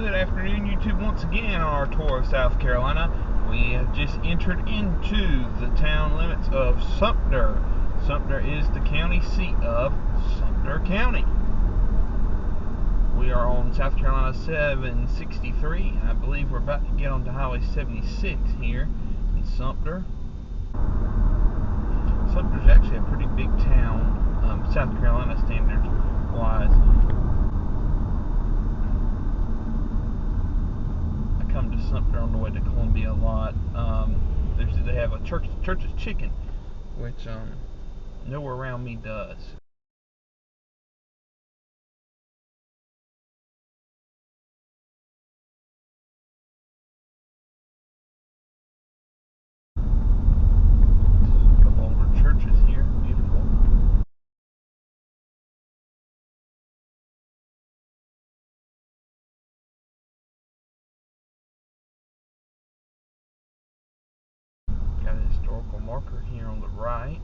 Good afternoon, YouTube. Once again on our tour of South Carolina, we have just entered into the town limits of Sumter. Sumter is the county seat of Sumter County. We are on South Carolina 763. I believe we're about to get onto Highway 76 here in Sumter. Sumter's actually a pretty big town, South Carolina standards wise. Come to Sumter on the way to Columbia a lot. They have a Church's Chicken, which nowhere around me does. A couple older churches here, beautiful. Got a historical marker here on the right.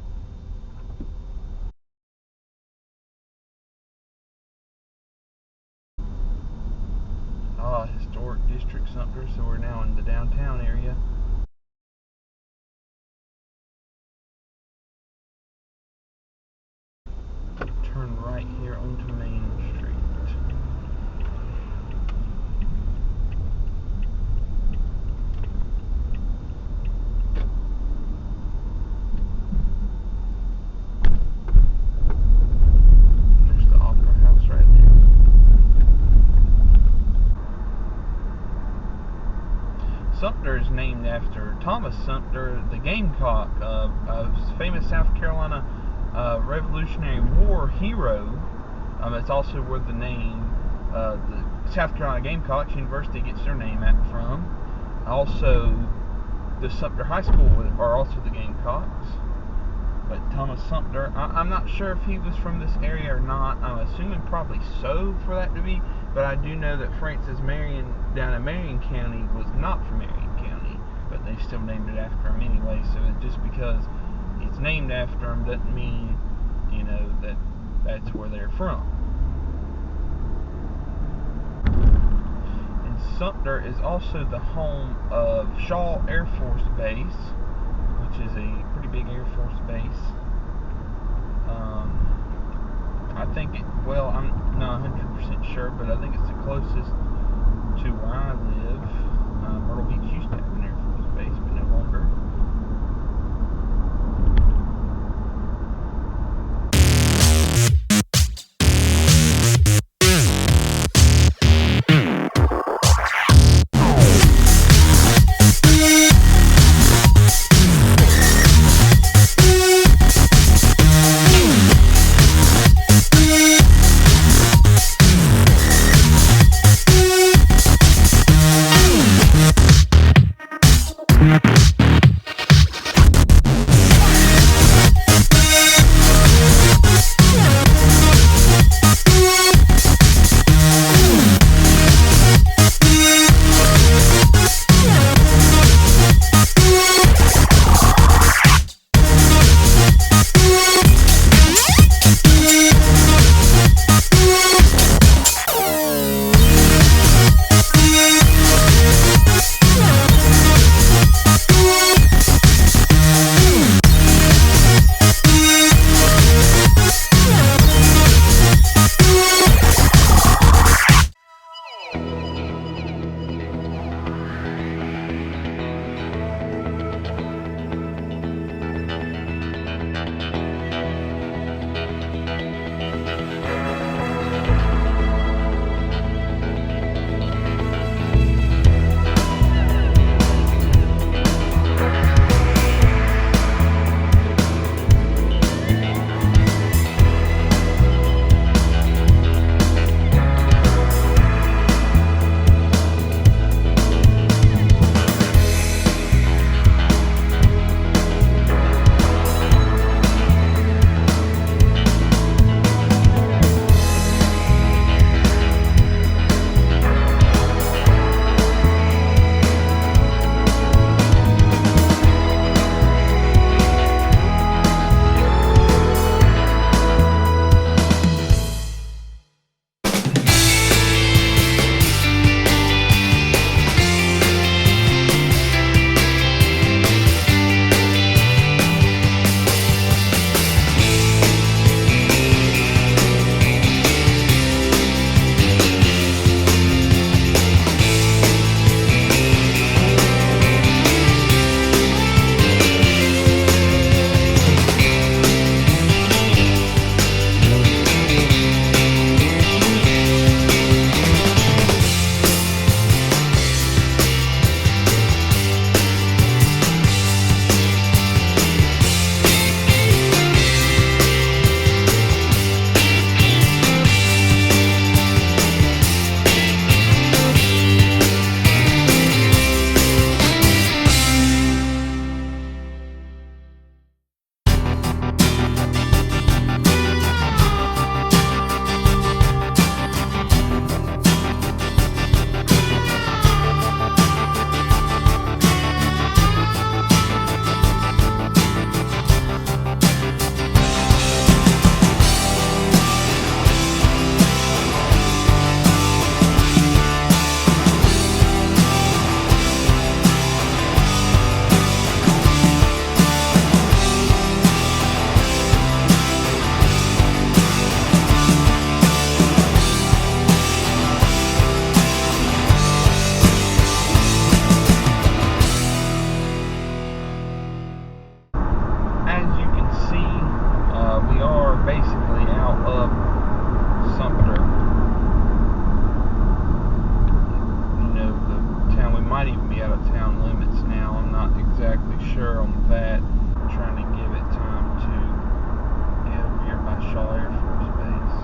Historic district Sumter, so we're now in the downtown area. Turn right here onto Main Street. Sumter is named after Thomas Sumter, the Gamecock, a famous South Carolina Revolutionary War hero. It's also where the name, the South Carolina Gamecocks University gets their name from. Also, the Sumter High School are also the Gamecocks. But Thomas Sumter, I'm not sure if he was from this area or not. I'm assuming probably so for that to be. But I do know that Francis Marion down in Marion County was not from Marion County, but they still named it after him anyway. So just because it's named after him doesn't mean, that that's where they're from. And Sumter is also the home of Shaw Air Force Base, which is a pretty big Air Force base. I think I'm not 100% sure, but I think it's the closest to where I live. Myrtle Beach used to have an Air Force base, but no longer. exactly sure on that. I'm trying to give it time to get over here by Shaw Air Force Base.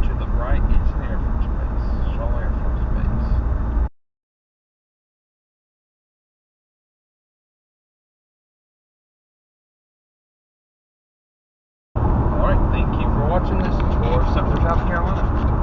To the right is an Air Force Base, Shaw Air Force Base. Alright, thank you for watching this tour of Sumter, South Carolina.